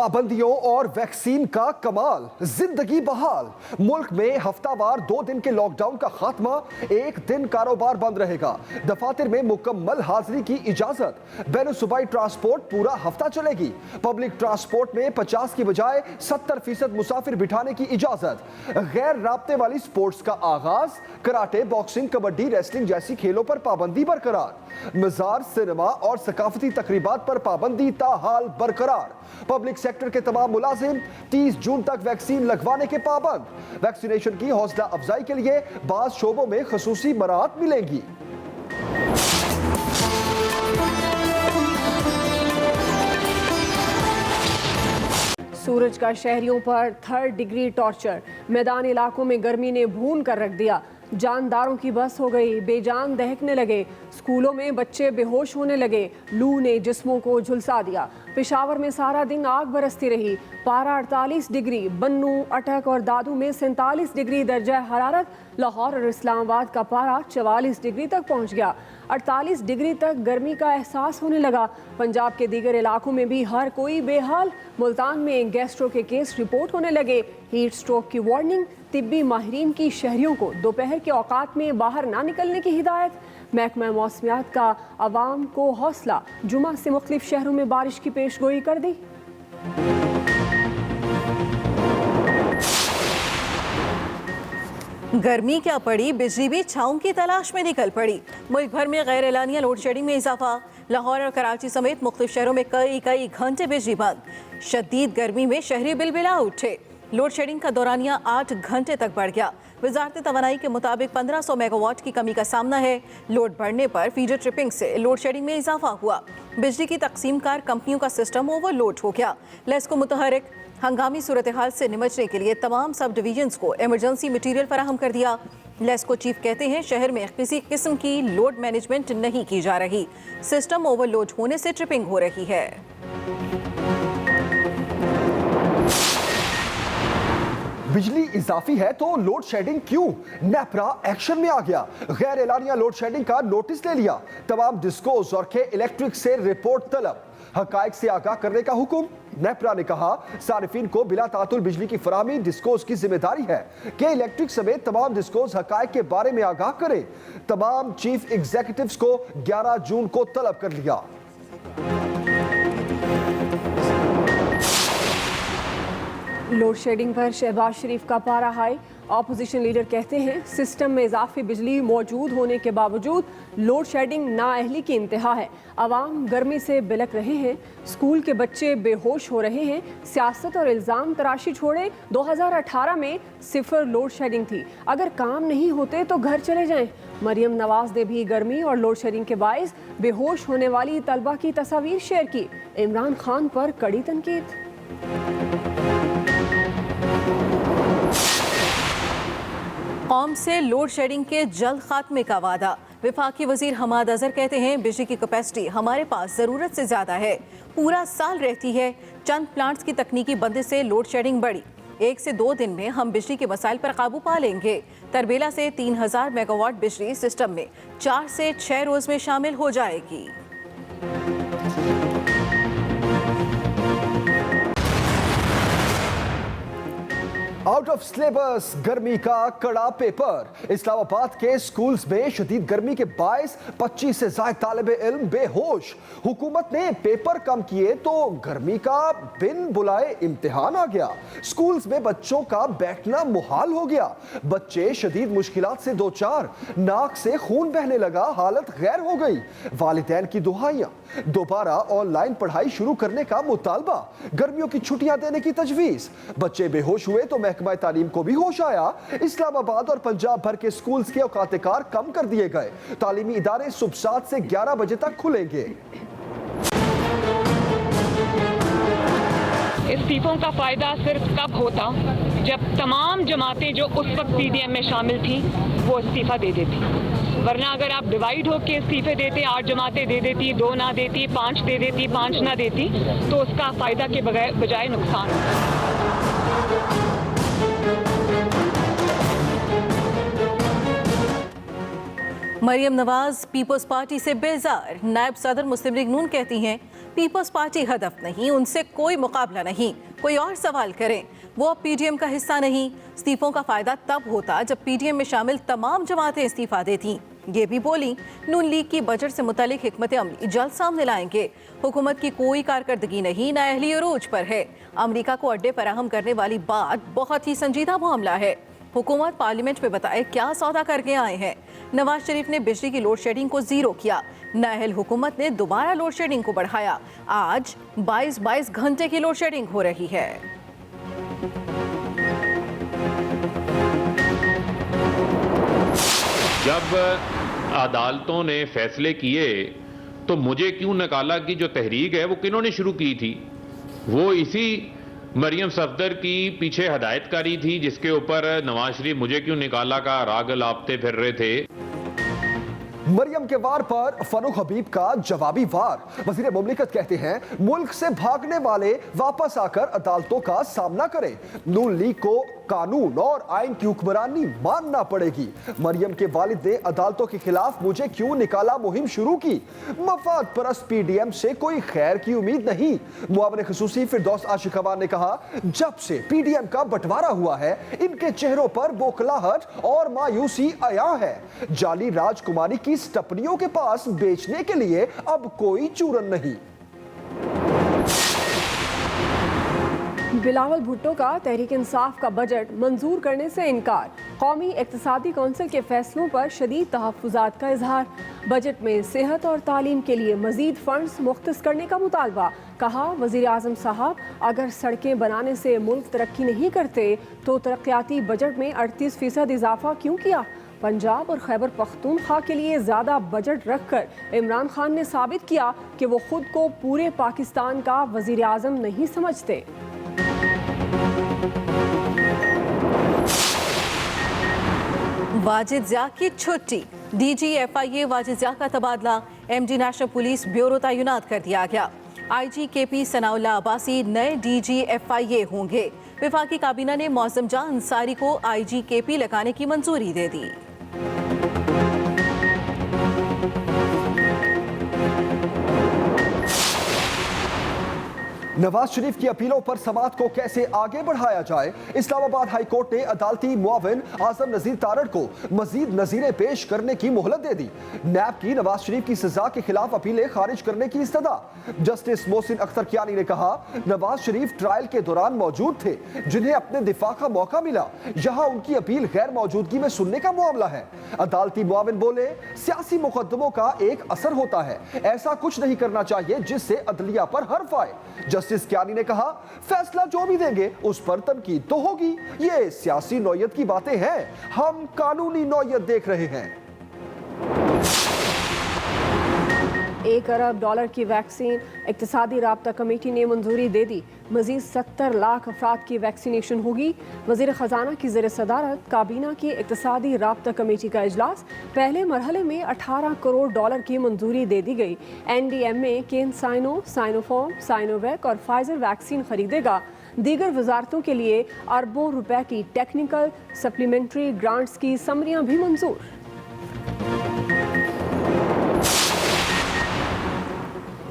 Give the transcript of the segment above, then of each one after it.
पाबंदियों और वैक्सीन का कमाल, जिंदगी बहाल। मुल्क में हफ्तावार 2 दिन के लॉकडाउन का खात्मा, 1 दिन कारोबार बंद रहेगा। दफातर में मुकम्मल हाजिरी की इजाजत। बैनुल सूबाई ट्रांसपोर्ट पूरा हफ्ता चलेगी। पब्लिक ट्रांसपोर्ट में 50 की बजाय 70% मुसाफिर बिठाने की इजाजत। गैर राब्ते वाली स्पोर्ट्स का आगाज। कराटे, बॉक्सिंग, कबड्डी, रेसलिंग जैसी खेलों पर पाबंदी बरकरार। मज़ार, सिनेमा और सकाफती तकरीबात पर पाबंदी ताहाल बरकरार। पब्लिक सेक्टर के तमाम मुलाजिम 30 जून तक वैक्सीन लगवाने के पाबंद। वैक्सीनेशन की हौसला अफजाई के लिए बाज़ शोबों में खसूसी मराहत मिलेंगी। सूरज का शहरियों पर 3rd डिग्री टॉर्चर। मैदान इलाकों में गर्मी ने भून कर रख दिया। जानदारों की बस हो गई, बेजान दहकने लगे। स्कूलों में बच्चे बेहोश होने लगे। लू ने जिस्मों को झुलसा दिया। पेशावर में सारा दिन आग बरसती रही। पारा 48 डिग्री, बन्नू, अटक और दादू में 47 डिग्री दर्जा हरारत। लाहौर और इस्लामाबाद का पारा 44 डिग्री तक पहुंच गया। 48 डिग्री तक गर्मी का एहसास होने लगा। पंजाब के दीगर इलाकों में भी हर कोई बेहाल। मुल्तान में गैस्ट्रो के केस रिपोर्ट होने लगे। हीट स्ट्रोक की वार्निंग। तिब्बी माहिरीन की शहरियों को दोपहर के औकात में बाहर ना निकलने की हिदायत। महकमा मौसमियात का आवाम को हौसला। जुमा से मुख्तलिफ शहरों में बारिश की पेशगोई कर दी। गर्मी क्या पड़ी, बिजली भी छाँव की तलाश में निकल पड़ी। मुल्क भर में गैर एलानिया लोड शेडिंग में इजाफा। लाहौर और कराची समेत मुख्तलिफ शहरों में कई घंटे बिजली बंद। शदीद गर्मी में शहरी बिलबिला उठे। लोड शेडिंग का दौरानिया 8 घंटे तक बढ़ गया। वजारत तवानाई के मुताबिक 1500 मेगावाट की कमी का सामना है। लोड बढ़ने पर फीडर ट्रिपिंग से लोड शेडिंग में इजाफा हुआ। बिजली की तकसीमकार कंपनियों का सिस्टम ओवरलोड हो गया। लेस्को मुतहरिक हंगामी सूरत हाल से निपटने के लिए तमाम सब डिवीजन्स को इमरजेंसी मटीरियल फराहम कर दिया। लेस्को चीफ कहते हैं शहर में किसी किस्म की लोड मैनेजमेंट नहीं की जा रही। सिस्टम ओवरलोड होने से ट्रिपिंग हो रही है। बिजली इजाफी है तो लोड शेडिंग क्यों? नेपरा एक्शन में आ गया। गैर एलानिया लोड शेडिंग का नोटिस ले लिया। तमाम डिस्कोस और के इलेक्ट्रिक से रिपोर्ट तलब। हकायक से आगाह करने का हुक्म। नेपरा ने कहा सारिफीन को बिला तातुल बिजली की फराहमी डिस्कोस की जिम्मेदारी है। के इलेक्ट्रिक समेत तमाम डिस्कोस हकायक के बारे में आगाह करें। तमाम चीफ एग्जीक्यूटिव्स को 11 जून को तलब कर लिया। लोड शेडिंग पर शहबाज शरीफ का पारा हाई। ऑपोजिशन लीडर कहते हैं सिस्टम में इजाफी बिजली मौजूद होने के बावजूद लोड शेडिंग नाअहली की इंतहा है। आवाम गर्मी से बिलक रहे हैं। स्कूल के बच्चे बेहोश हो रहे हैं। सियासत और इल्ज़ाम तराशी छोड़े। 2018 में 0 लोड शेडिंग थी। अगर काम नहीं होते तो घर चले जाएं। मरियम नवाज ने भी गर्मी और लोड शेडिंग के बायस बेहोश होने वाली तलबा की तस्वीर शेयर की। इमरान खान पर कड़ी तनकीद। कौम से लोड शेडिंग के जल्द खात्मे का वादा। विफाकी वजीर हमाद अजहर कहते हैं बिजली की कैपेसिटी हमारे पास ज़रूरत से ज़्यादा है, पूरा साल रहती है। चंद प्लांट्स की तकनीकी बंदी से लोड शेडिंग बढ़ी। 1 से 2 दिन में हम बिजली के मसाइल पर काबू पा लेंगे। तरबेला से 3000 मेगावाट बिजली सिस्टम में 4 से 6 रोज में शामिल हो जाएगी। आउट ऑफ सिलेबस गर्मी का कड़ा पेपर। इस्लामाबाद के स्कूल्स में शदीद गर्मी के बायस 25 से ज्यादा तालिबे इल्म बेहोश। हुकूमत ने पेपर कम किए तो गर्मी का बिन बुलाए इम्तिहान आ गया। स्कूल्स में बच्चों का बैठना मुहाल हो गया। बच्चे शदीद मुश्किलात से दो चार। नाक से खून बहने लगा, हालत गैर हो गई। वालिदैन की दुहाइयां। दोबारा ऑनलाइन पढ़ाई शुरू करने का मुतालबा। गर्मियों की छुट्टियां देने की तजवीज। बच्चे बेहोश हुए तो महकमा तालीम को भी होश आया। इस्लामाबाद और पंजाब भर के स्कूल्स के औकात-ए-कार कम कर दिए गए। तालीमी इदारे सुबह 7 से 11 बजे तक खुलेंगे। इस्तीफों का फायदा सिर्फ तब होता जब तमाम जमातें जो उस वक्त पीडीएम में शामिल थी वो इस्तीफा दे देती। वरना अगर आप डिवाइड होकर इस्तीफे देते, 8 जमातें दे देती, 2 ना देती, 5 दे देती, 5 ना देती, तो उसका फायदा के बजाय नुकसान। मरियम नवाज पीपल्स पार्टी से बेजार। नायब सदर मुस्लिम लीग नून कहती हैं पीपल्स पार्टी हदफ नहीं, उनसे कोई मुकाबला नहीं। कोई और सवाल करें, वो अब पीडीएम का हिस्सा नहीं। इस्तीफों का फायदा तब होता जब पीडीएम में शामिल तमाम जमातें इस्तीफा देती। ये भी बोली नून लीग की बजट से मुतालिक हिकमत अमली जल्द सामने लाएंगे। हुकूमत की कोई कारकर्दगी नहीं, नाअहली अरूज पर है। अमरीका को अड्डे फराहम करने वाली बात बहुत ही संजीदा मामला है। हुकूमत पार्लियामेंट में बताए क्या सौदा करके आए हैं। नवाज शरीफ ने बिजली की लोड शेडिंग को जीरो किया, नाअहल हुकूमत ने दोबारा लोड शेडिंग को बढ़ाया। आज 22 घंटे की लोड शेडिंग हो रही है। जब अदालतों ने फैसले किए तो मुझे क्यों निकाला कि जो तहरीक है वो किन्होंने शुरू की थी? वो इसी मरियम सफदर की पीछे हदायतकारी थी जिसके ऊपर नवाज शरीफ मुझे क्यों निकाला का राग लापते फिर रहे थे। मरियम के वार पर फरूख हबीब का जवाबी वार। वजीर मुमलिकत कहते हैं मुल्क से भागने वाले वापस आकर अदालतों का सामना करें। नून लीग को कानून और आइन की हुक्मरानी मानना पड़ेगी। मरियम के वालिद ने अदालतों के खिलाफ मुझे क्यों निकाला मुहिम शुरू की। मफाद परस्त पीडीएम से कोई खैर की उम्मीद नहीं। मुआविन खुसूसी फिरदौस आशिकवान ने कहा जब से पीडीएम का बंटवारा हुआ है इनके चेहरों पर बौखलाहट और मायूसी आया है। जाली राजकुमारी की स्टपनियों के पास बेचने के लिए अब कोई चूरन नहीं। बिलावल भुट्टो का तहरीक इंसाफ का बजट मंजूर करने से इनकार। कौमी इक्तिसादी कौंसिल के फैसलों पर शदीद तहफ्फुज़ात का इजहार। बजट में सेहत और तालीम के लिए मजीद फंड्स मुख्तस करने का मुतालबा। कहा वज़ीर आज़म साहब अगर सड़कें बनाने से मुल्क तरक्की नहीं करते तो तरक्याती बजट में 38% इजाफा क्यों किया। पंजाब और खैबर पख्तूनख्वा के लिए ज़्यादा बजट रखकर इमरान खान ने साबित किया कि वो खुद को पूरे पाकिस्तान का वज़ीर आज़म नहीं समझते। वाजिद ज़िया की छुट्टी। डीजी FIA वाजिद ज़िया का तबादला MD नेशनल पुलिस ब्यूरो तैनात कर दिया गया। IG KP सनाउल्लाह अब्बासी नए DG FIA होंगे। वफाकी काबीना ने मौसम जान अंसारी को IG KP लगाने की मंजूरी दे दी। नवाज शरीफ की अपीलों पर समात को कैसे आगे बढ़ाया जाए। इस्लामाबाद हाई कोर्ट ने अदालती मुआविन आजम नजीर तारड़ को मजीद नजीरें पेश करने की मोहलत दे दी। नैब की नवाज शरीफ की सजा के खिलाफ अपीलें खारिज करने की इस्तदा। जस्टिस मोहसिन अख्तर कियानी ने कहा नवाज शरीफ ट्रायल के दौरान मौजूद थे, जिन्हें अपने दिफा का मौका मिला। यहाँ उनकी अपील गैर मौजूदगी में सुनने का मामला है। अदालती मुआविन बोले सियासी मुकदमों का एक असर होता है, ऐसा कुछ नहीं करना चाहिए जिससे अदलिया पर हर्फ आए। जस्टिस कियानी ने कहा फैसला जो भी देंगे उस पर तनकीद तो होगी। ये सियासी नौयत की बातें हैं, हम कानूनी नौयत देख रहे हैं। $1 अरब की वैक्सीन इक्तिसादी राब्ता कमेटी ने मंजूरी दे दी। मजीद 70 लाख अफराद की वैक्सीनेशन होगी। वजीर खजाना की ज़ेर सदारत काबीना की इक्तिसादी राब्ता कमेटी का इजलास। पहले मरहले में $18 करोड़ की मंजूरी दे दी गई। NDMA केनसाइनो, साइनोफॉर्म, साइनोवैक और फाइजर वैक्सीन खरीदेगा। दीगर वजारतों के लिए अरबों रुपए की टेक्निकल सप्लीमेंट्री ग्रांट्स की समरियां भी मंजूर।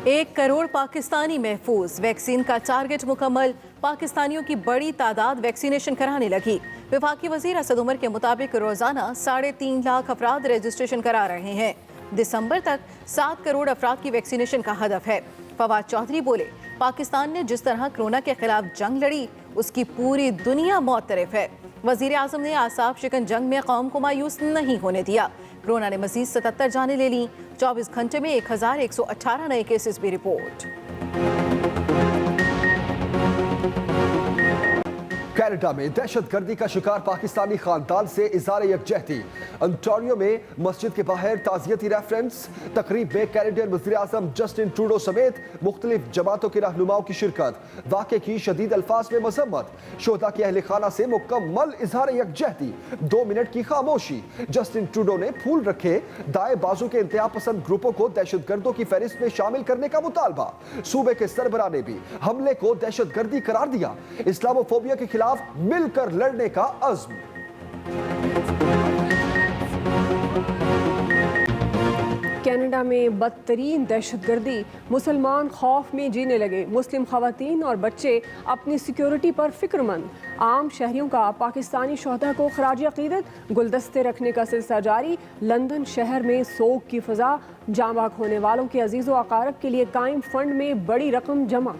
1 करोड़ पाकिस्तानी महफूज। वैक्सीन का टारगेट मुकम्मल। पाकिस्तानियों की बड़ी तादाद वैक्सीनेशन कराने लगी। वफाकी वजीर असद उमर के मुताबिक रोजाना 3.5 लाख अफराद रजिस्ट्रेशन करा रहे हैं। दिसंबर तक 7 करोड़ अफराद की वैक्सीनेशन का हदफ है। फवाद चौधरी बोले पाकिस्तान ने जिस तरह कोरोना के खिलाफ जंग लड़ी उसकी पूरी दुनिया मुअत्तरफ है। वजीर आजम ने आसाब शिकन जंग में कौम को मायूस नहीं होने दिया। कोरोना ने मजीद 77 जानें ले ली। 24 घंटे में 1118 नए केसेस भी रिपोर्ट। कनाडा में दहशतगर्दी का शिकार पाकिस्तानी खानदान से इज़हार यकजहती। ओंटारियो में मस्जिद के बाहर ताज़ियती रेफरेंस। तकरीब में कैनेडियन वज़ीर आज़म जस्टिन ट्रूडो समेत मुख्तलिफ जमातों के रहनुमाओं की शिरकत। वाक़े की शदीद अल्फाज में मजम्मत। शोहदा की अहले खाना से मुकम्मल इज़हार यकजहती। 2 मिनट की खामोशी। जस्टिन ट्रूडो ने फूल रखे। दाएं बाजू के इंतहा पसंद ग्रुपों को दहशतगर्दों की फहरिस्त में शामिल करने का मुतालबा। सूबे के सरबराह ने भी हमले को दहशतगर्दी करार दिया। इस्लामोफोबिया के खिलाफ मिलकर लड़ने का अज़्म। कनाडा में बदतरीन दहशतगर्दी, मुसलमान खौफ में जीने लगे, मुस्लिम खवातीन और बच्चे अपनी सिक्योरिटी पर फिक्रमंद। आम शहरियों का पाकिस्तानी शोहदा को खराज अकीदत, गुलदस्ते रखने का सिलसिला जारी। लंदन शहर में सोग की फजा, जाँ बाग होने वालों के अजीज़ व अकारब के लिए कायम फंड में बड़ी रकम जमा।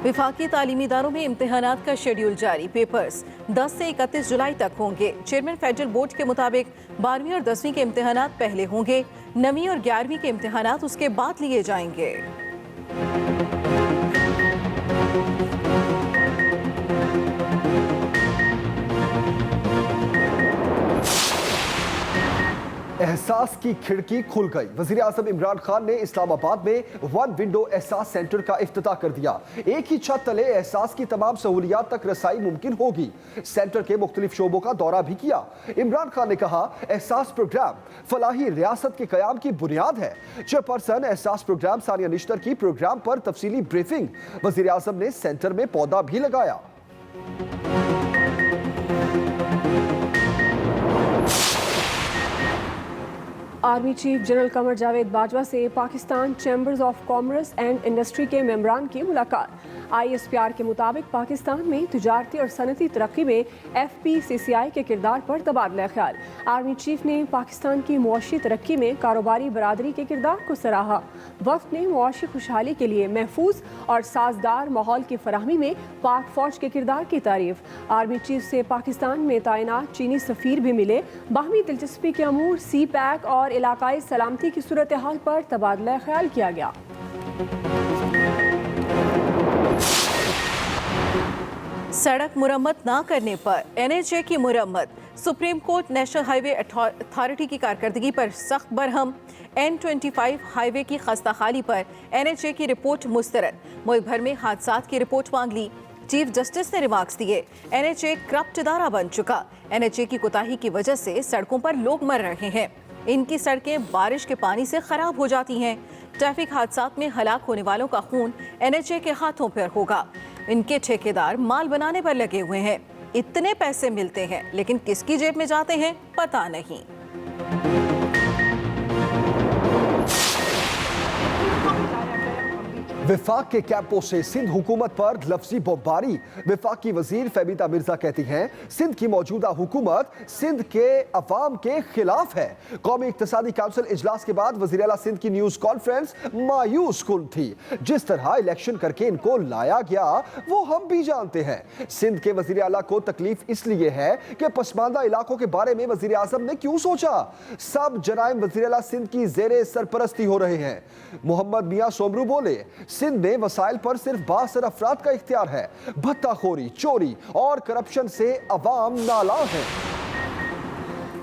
विफाकी तालीमी इदारों में इम्तिहानात का शेड्यूल जारी। पेपर्स 10 से 31 जुलाई तक होंगे। चेयरमैन फेडरल बोर्ड के मुताबिक 12वीं और 10वीं के इम्तिहानात पहले होंगे, 9वीं और 11वीं के इम्तिहानात उसके बाद लिए जाएंगे। एहसास की खिड़की खुल गई। वजीर आजम इमरान खान ने इस्लामाबाद में वन विंडो एहसास सेंटर का इफ्तिताह कर दिया। एक ही छत तले एहसास की तमाम सहूलियात तक रसाई मुमकिन होगी। सेंटर के मुख्तलिफ शोबों का दौरा भी किया। इमरान खान ने कहा, एहसास प्रोग्राम फलाही रियासत के कयाम की बुनियाद है। चेयरपर्सन एहसास प्रोग्राम सानिया निश्तर की प्रोग्राम पर तफसीली ब्रीफिंग। वजीर आजम ने सेंटर में पौधा भी लगाया। Army chief general Qamar Javed Bajwa से Pakistan chambers of commerce and industry के मेंबरान की मुलाकात। ISPR के मुताबिक पाकिस्तान में तिजारती और सनती तरक्की में FPCCI के किरदार पर तबादला ख्याल। आर्मी चीफ ने पाकिस्तान की मुआशी तरक्की में कारोबारी बरादरी के किरदार को सराहा। वफ्द ने मुआशी खुशहाली के लिए महफूज और साजदार माहौल की फराहमी में पाक फौज के किरदार की तारीफ। आर्मी चीफ से पाकिस्तान में तैनात चीनी सफीर भी मिले। बाहमी दिलचस्पी के अमूर CPAC और इलाकाई सलामती की सूरत हाल पर तबादला ख्याल किया गया। सड़क मुरम्मत ना करने पर NHA की मुरम्मत। Supreme court national highway authority की कारकर्दगी पर सख्त बरहम। N25 हाईवे की खस्ताहाली पर NHA की रिपोर्ट मुस्तरद। मुल्क भर में हादसात की रिपोर्ट मांग ली। चीफ जस्टिस ने रिमार्क्स दिए, NHA करप्ट इदारा बन चुका। NHA की कोताही की वजह से सड़कों पर लोग मर रहे हैं। इनकी सड़कें बारिश के पानी से खराब हो जाती हैं। ट्रैफिक हादसात में हलाक होने वालों का खून NHA के हाथों पर होगा। इनके ठेकेदार माल बनाने पर लगे हुए हैं। इतने पैसे मिलते हैं लेकिन किसकी जेब में जाते हैं पता नहीं। विफाक के कैंपों से सिंध हुकूमत पर लफ्जी बमबारी। विफाक की वजीर फहमीदा मिर्जा कहती हैं, सिंध की मौजूदा हुकूमत सिंध के अवाम के खिलाफ है। कौमी इक्तिसादी काउंसिल इजलास के बाद वजीर आला सिंध की न्यूज कॉन्फ्रेंस मायूस कुन थी। जिस तरह इलेक्शन करके इनको लाया गया वो हम भी जानते हैं। सिंध के वजीर आला को तकलीफ इसलिए है कि पसमानदा इलाकों के बारे में वजीर आजम ने क्यों सोचा। सब जराइम वजीर आला सिंध की जेरे सरपरस्ती हो रहे हैं। मोहम्मद मियां सोमरू बोले, सिंध में वसाइल पर सिर्फ 62 अफराद का इख्तियार है। भत्ताखोरी, चोरी और करप्शन से अवाम नाला है।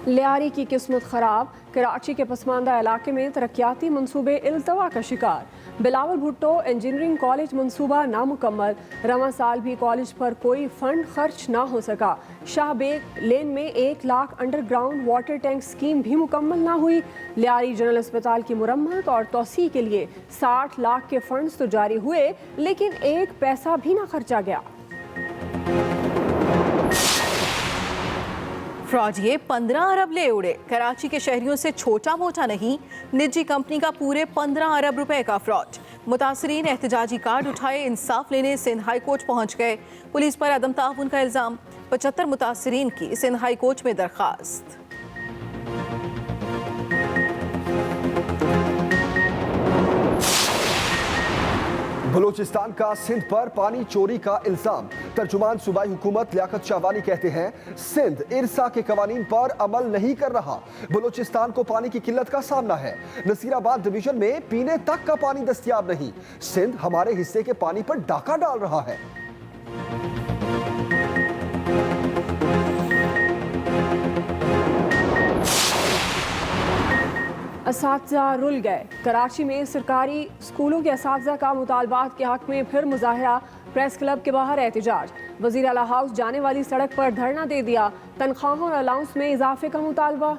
लियारी की किस्मत खराब। कराची के पसमानदा इलाके में तरक्याती मंसूबे इल्तवा का शिकार। बिलावल भुट्टो इंजीनियरिंग कॉलेज मंसूबा नामुकम्मल। रवां साल भी कॉलेज पर कोई फंड खर्च ना हो सका। शाहबेग लेन में 1 lakh underground water tank scheme भी मुकम्मल ना हुई। लियारी जनरल अस्पताल की मुरम्मत और तोसी के लिए 60 लाख के फंड्स तो जारी हुए लेकिन एक पैसा भी ना खर्चा गया। फ्रॉडिये 15 अरब ले उड़े। कराची के शहरियों से छोटा मोटा नहीं, निजी कंपनी का पूरे 15 अरब रुपए का फ्रॉड। मुतासरीन एहतजाजी कार्ड उठाए इंसाफ लेने सिंध हाई कोर्ट पहुंच गए। पुलिस पर अदम ताउन का इल्जाम। 75 मुतासरीन की सिंध हाई कोर्ट में दरखास्त। बलूचिस्तान का सिंध पर पानी चोरी का इल्जाम। तर्जुमान सूबाई हुकूमत लियाकत शाहवानी कहते हैं, सिंध इरसा के कवानीन पर अमल नहीं कर रहा। बलूचिस्तान को पानी की किल्लत का सामना है। नसीराबाद डिवीजन में पीने तक का पानी दस्तयाब नहीं। सिंध हमारे हिस्से के पानी पर डाका डाल रहा है। असातिज़ा रुल गए। कराची में सरकारी स्कूलों के असातिज़ा का मुतालबात के हक में फिर मुजाहरा। प्रेस क्लब के बाहर एहतजाज। वज़ीर आला हाउस जाने वाली सड़क पर धरना दे दिया। तनख्वाहों और अलाउंस में इजाफे का मुतालबा।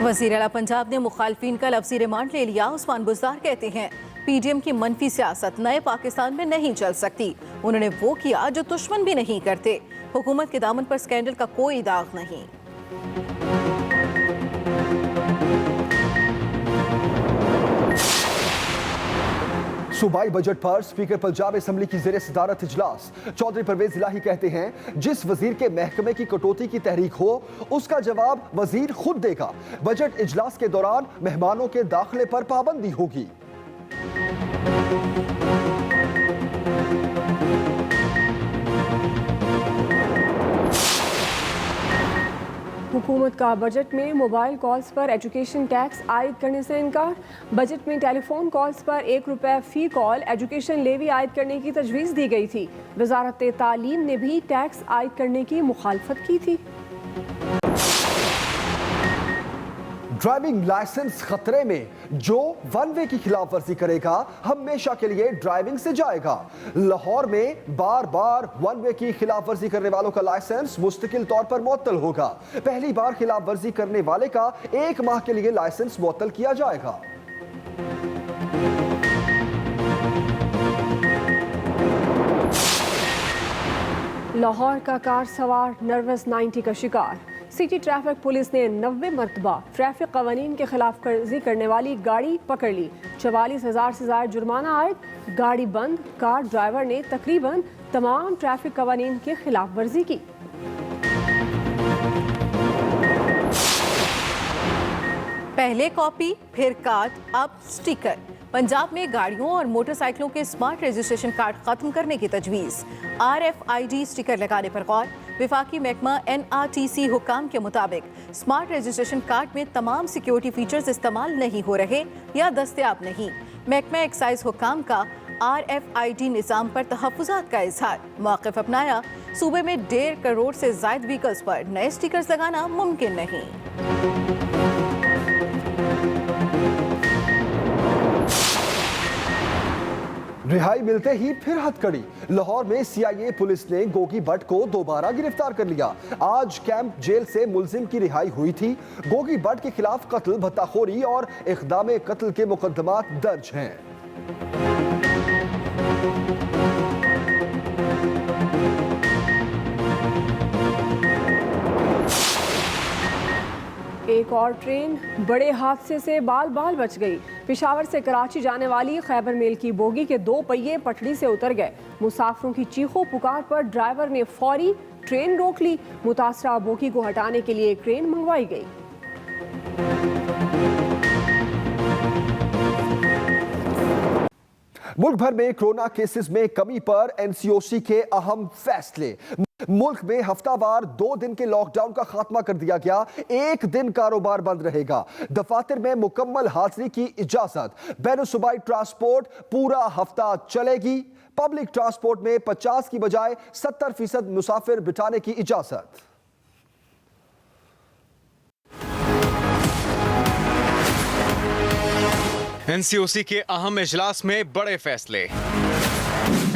वज़ीर आला पंजाब ने मुखालफिन का लफ्ज़ी रिमांड ले लिया। उस्मान बुज़दार कहते हैं, पीडीएम की मनफी सियासत नए पाकिस्तान में नहीं चल सकती। उन्होंने वो किया जो दुश्मन भी नहीं करते। हुकूमत के दामन पर स्कैंडल का कोई दाग नहीं। सूबाई बजट पर स्पीकर पंजाब असेंबली की ज़ेरे सदारत इजलास। चौधरी परवेज इलाही कहते हैं जिस वजीर के महकमे की कटौती की तहरीक हो उसका जवाब वजीर खुद देगा। बजट इजलास के दौरान मेहमानों के दाखिले पर पाबंदी होगी। हुकूमत का बजट में मोबाइल कॉल्स पर एजुकेशन टैक्स आयद करने से इनकार। बजट में टेलीफोन कॉल्स पर ₹1 फी कॉल एजुकेशन लेवी आयद करने की तजवीज़ दी गई थी। वजारत तालीम ने भी टैक्स आयद करने की मुखालफत की थी। ड्राइविंग लाइसेंस खतरे में, जो वन वे की खिलाफ वर्जी करेगा हमेशा के लिए ड्राइविंग से जाएगा। लाहौर में बार बार वन वे की खिलाफ वर्जी करने वालों का लाइसेंस मुस्तकिल तौर पर मुअत्तल होगा। पहली बार खिलाफ वर्जी करने वाले का 1 माह के लिए लाइसेंस मुअत्तल किया जाएगा। लाहौर का कार सवार नर्वस 90 का शिकार। सिटी ट्रैफिक पुलिस ने 90 मरतबा ट्रैफिक कवानीन के खिलाफ वर्जी करने वाली गाड़ी पकड़ ली। 44,000 से ज्यादा जुर्माना आयद। गाड़ी बंद। कार ड्राइवर ने तकरीबन तमाम ट्रैफिक कवानीन की खिलाफ वर्जी की। पहले कॉपी फिर कार्ड अब स्टिकर। पंजाब में गाड़ियों और मोटरसाइकिलों के स्मार्ट रजिस्ट्रेशन कार्ड खत्म करने की तजवीज़। RFID स्टिकर लगाने पर गौर। विफाकी महकमा NRTC हुक्काम के मुताबिक स्मार्ट रजिस्ट्रेशन कार्ड में तमाम सिक्योरिटी फीचर्स इस्तेमाल नहीं हो रहे या दस्तयाब नहीं। महकमा एक्साइज हुक्काम का RFID निज़ाम पर तहफ़्फ़ुज़ात का इजहार। मौक़िफ़ अपनाया। सूबे में 1.5 करोड़ से ज़ायद व्हीकल्स पर नए स्टिकर्स लगाना मुमकिन नहीं। रिहाई मिलते ही फिर हथकड़ी। लाहौर में CIA पुलिस ने गोगी भट्ट को दोबारा गिरफ्तार कर लिया। आज कैंप जेल से मुलजिम की रिहाई हुई थी। गोगी भट्ट के खिलाफ कत्ल, भत्ताखोरी और इक़दाम कत्ल के मुकदमात दर्ज हैं। एक और ट्रेन बड़े हादसे से बाल बाल बच गई। पेशावर से कराची जाने वाली खैबर मेल की बोगी के 2 पहिए पटड़ी से उतर गए। मुसाफिरों की चीखों पुकार पर ड्राइवर ने फौरी ट्रेन रोक ली। मुतासरा बोगी को हटाने के लिए क्रेन मंगवाई गई। मुल्क भर में कोरोना केसेस में कमी पर NCOC के अहम फैसले। मुल्क में हफ्तावार 2 दिन के लॉकडाउन का खात्मा कर दिया गया। 1 दिन कारोबार बंद रहेगा। दफातर में मुकम्मल हाजिरी की इजाजत। बैनुसूबाई ट्रांसपोर्ट पूरा हफ्ता चलेगी। पब्लिक ट्रांसपोर्ट में 50 की बजाय 70% मुसाफिर बिठाने की इजाजत। NCOC के अहम इजलास में बड़े फैसले।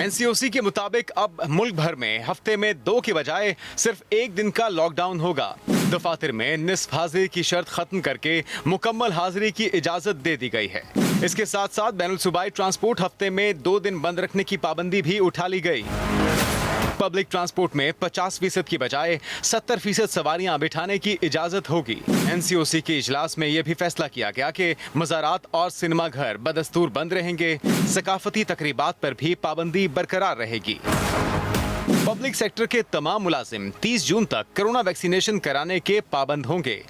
NCOC के मुताबिक अब मुल्क भर में हफ्ते में 2 की बजाय सिर्फ 1 दिन का लॉकडाउन होगा। दफातर में निस्फ हाजिरी की शर्त खत्म करके मुकम्मल हाजिरी की इजाजत दे दी गई है। इसके साथ साथ बैनुल-सूबाई ट्रांसपोर्ट हफ्ते में 2 दिन बंद रखने की पाबंदी भी उठा ली गई। पब्लिक ट्रांसपोर्ट में 50% की बजाय 70% सवारियां बिठाने की इजाजत होगी। NCOC के इजलास में यह भी फैसला किया गया कि मज़ारात और सिनेमा घर बदस्तूर बंद रहेंगे। सकाफती तकरीबात पर भी पाबंदी बरकरार रहेगी। पब्लिक सेक्टर के तमाम मुलाजिम 30 जून तक कोरोना वैक्सीनेशन कराने के पाबंद होंगे।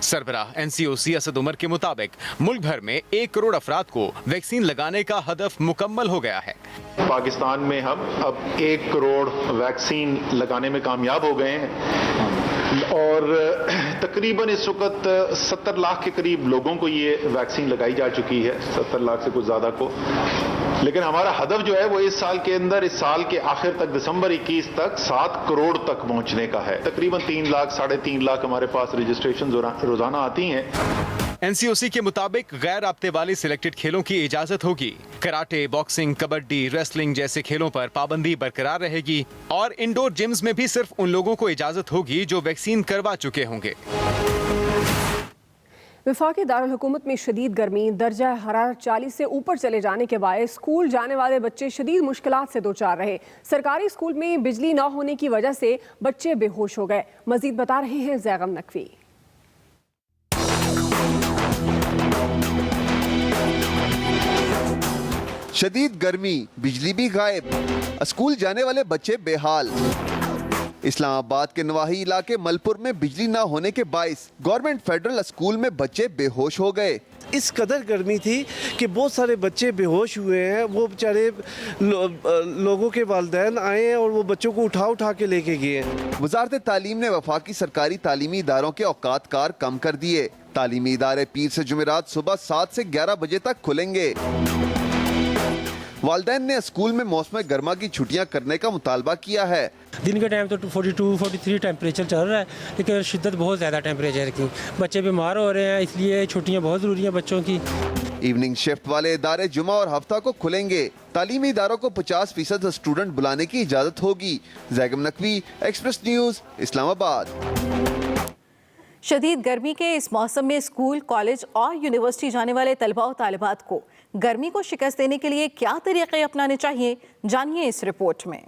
सरबराह NCOC असद उमर के मुताबिक मुल्क भर में 1 करोड़ अफराद को वैक्सीन लगाने का हदफ मुकम्मल हो गया है। पाकिस्तान में हम अब 1 करोड़ वैक्सीन लगाने में कामयाब हो गए हैं और तकरीबन इस वक्त 70 लाख के करीब लोगों को ये वैक्सीन लगाई जा चुकी है, 70 लाख से कुछ ज़्यादा को। लेकिन हमारा हदफ जो है वो इस साल के अंदर, इस साल के आखिर तक, दिसंबर 21 तक 7 करोड़ तक पहुंचने का है। तकरीबन 3 लाख, 3.5 लाख हमारे पास रजिस्ट्रेशन रोजाना आती हैं। NCOC के मुताबिक गैर राब्ते वाली सिलेक्टेड खेलों की इजाजत होगी। कराटे, बॉक्सिंग, कबड्डी, रेसलिंग जैसे खेलों पर पाबंदी बरकरार रहेगी और इंडोर जिम्स में भी सिर्फ उन लोगों को इजाजत होगी जो वैक्सीन करवा चुके होंगे। वफाकी दारुल हुकूमत में शदीद गर्मी, दर्जा हरारत 40 से ऊपर चले जाने के बायस स्कूल जाने वाले बच्चे शदीद मुश्किलात से दो चार रहे। सरकारी स्कूल में बिजली न होने की वजह से बच्चे बेहोश हो गए। मजीद बता रहे हैं जैगम नकवी। शदीद गर्मी, बिजली भी गायब, स्कूल जाने वाले बच्चे बेहाल। इस्लामाबाद के नवाही इलाके मलपुर में बिजली ना होने के बाइस गवर्नमेंट फेडरल स्कूल में बच्चे बेहोश हो गए। इस कदर गर्मी थी कि बहुत सारे बच्चे बेहोश हुए हैं। वो बेचारे लोगों के वालिदैन आए हैं और वो बच्चों को उठा के लेके गए। वजारत तालीम ने वफाकी सरकारी तालीमी इदारों के औकात कार कम कर दिए। तालीमी इदारे पीर से जुमेरात सुबह 7 से 11 बजे तक खुलेंगे। वालिदैन ने स्कूल में मौसम गर्मा की छुट्टियां करने का मुतालबा किया है। दिन के टाइम तो 42-43 टेम्परेचर चल रहा है, लेकिन शिद्दत बहुत ज़्यादा टेम्परेचर की, बच्चे बीमार हो रहे हैं, इसलिए छुट्टियां बहुत ज़रूरी हैं बच्चों की। इवनिंग शिफ्ट वाले इदारे जुमा और हफ्ता को खुलेंगे। तालीमी इदारों को 50% स्टूडेंट बुलाने की इजाज़त होगी। Zaigham Naqvi, express news, Islamabad. शदीद गर्मी के इस मौसम में स्कूल, कॉलेज और यूनिवर्सिटी जाने वाले तलबा और तालिबात को गर्मी को शिकस्त देने के लिए क्या तरीके अपनाने चाहिए, जानिए इस रिपोर्ट में।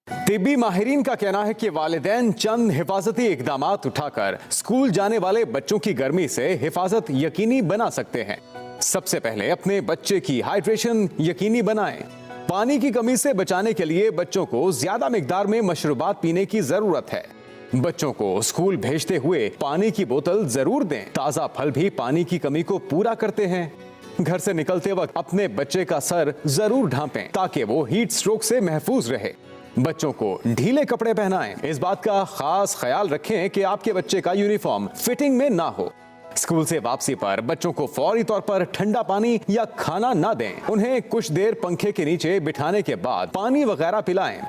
तिब्बी माहिरीन का कहना है कि वालिदैन चंद हिफाजती इकदामात उठाकर स्कूल जाने वाले बच्चों की गर्मी से हिफाजत यकीनी बना सकते हैं। सबसे पहले अपने बच्चे की हाइड्रेशन यकीनी बनाएं। पानी की कमी से बचाने के लिए बच्चों को ज्यादा मिकदार में मशरूबात पीने की जरूरत है। बच्चों को स्कूल भेजते हुए पानी की बोतल जरूर दें। ताजा फल भी पानी की कमी को पूरा करते हैं। घर से निकलते वक्त अपने बच्चे का सर जरूर ढांपें ताकि वो हीट स्ट्रोक से महफूज रहे। बच्चों को ढीले कपड़े पहनाएं। इस बात का खास ख्याल रखें कि आपके बच्चे का यूनिफॉर्म फिटिंग में ना हो। स्कूल से वापसी पर बच्चों को फौरी तौर पर ठंडा पानी या खाना ना दें। उन्हें कुछ देर पंखे के नीचे बिठाने के बाद पानी वगैरह पिलाएं।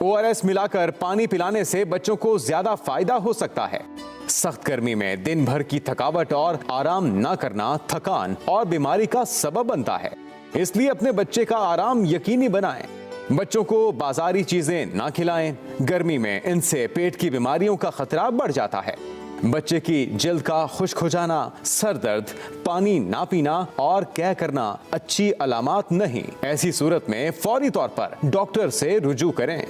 ORS मिलाकर पानी पिलाने से बच्चों को ज्यादा फायदा हो सकता है। सख्त गर्मी में दिन भर की थकावट और आराम ना करना थकान और बीमारी का सबब बनता है, इसलिए अपने बच्चे का आराम यकीनी बनाएं। बच्चों को बाजारी चीजें ना खिलाएं। गर्मी में इनसे पेट की बीमारियों का खतरा बढ़ जाता है। बच्चे की जिल्द का खुश्क हो जाना, सर दर्द, पानी ना पीना और कै करना अच्छी अलामात नहीं। ऐसी सूरत में फौरी तौर पर डॉक्टर से रुजू करें।